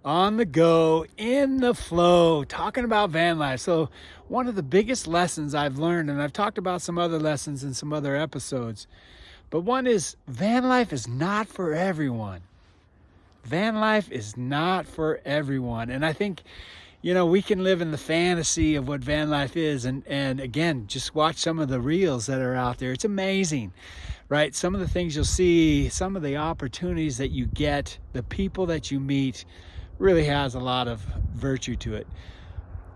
On the go, in the flow, talking about van life. So one of the biggest lessons I've learned, and I've talked about some other lessons in some other episodes, but one is van life is not for everyone. Van life is not for everyone. And I think, we can live in the fantasy of what van life is. And again, just watch some of the reels that are out there. It's amazing, right? Some of the things you'll see, some of the opportunities that you get, the people that you meet, really has a lot of virtue to it.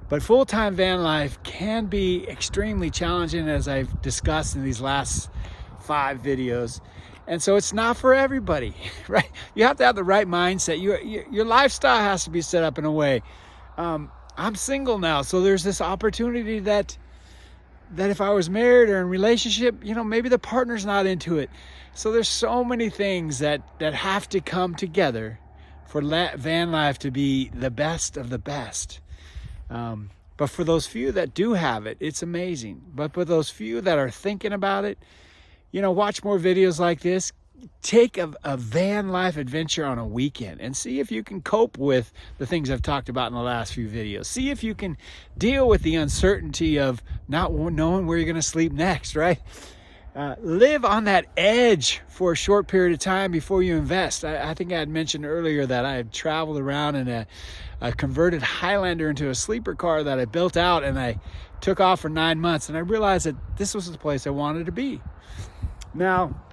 But full-time van life can be extremely challenging, as I've discussed in these last 5 videos. And so it's not for everybody, right? You have to have the right mindset. Your lifestyle has to be set up in a way. I'm single now, so there's this opportunity that if I was married or in a relationship, maybe the partner's not into it. So there's so many things that have to come together for van life to be the best of the best. But for those few that do have it, it's amazing. But for those few that are thinking about it, watch more videos like this. Take a van life adventure on a weekend and see if you can cope with the things I've talked about in the last few videos. See if you can deal with the uncertainty of not knowing where you're going to sleep next, right? Live on that edge for a short period of time before you invest. I think I had mentioned earlier that I had traveled around in a converted Highlander into a sleeper car that I built out, and I took off for 9 months, and I realized that this was the place I wanted to be. Now,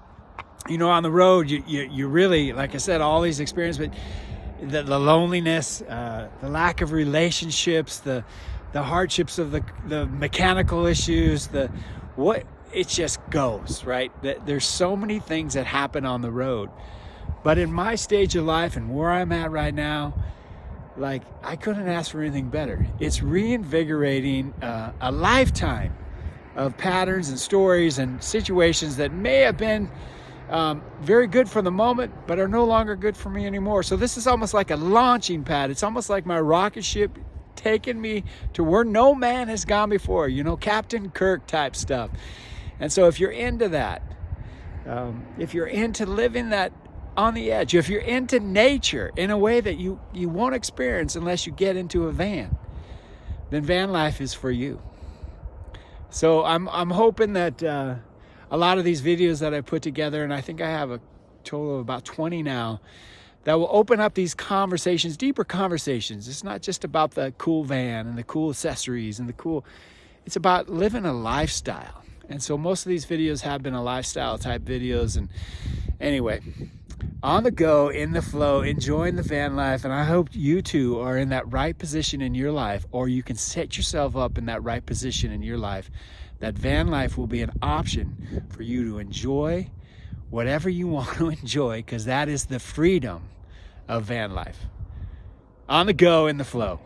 on the road, you really, like I said, all these experiences, but the loneliness, the lack of relationships, the hardships of the mechanical issues, it just goes, right? There's so many things that happen on the road. But in my stage of life and where I'm at right now, I couldn't ask for anything better. It's reinvigorating a lifetime of patterns and stories and situations that may have been very good for the moment, but are no longer good for me anymore. So this is almost like a launching pad. It's almost like my rocket ship taking me to where no man has gone before, Captain Kirk type stuff. And so if you're into that, if you're into living that on the edge, if you're into nature in a way that you won't experience unless you get into a van, then van life is for you. So I'm hoping that a lot of these videos that I put together, and I think I have a total of about 20 now, that will open up these conversations, deeper conversations. It's not just about the cool van and the cool accessories and it's about living a lifestyle. And so most of these videos have been a lifestyle type videos. And anyway, on the go, in the flow, enjoying the van life. And I hope you too are in that right position in your life, or you can set yourself up in that right position in your life. That van life will be an option for you to enjoy whatever you want to enjoy, because that is the freedom of van life. On the go, in the flow.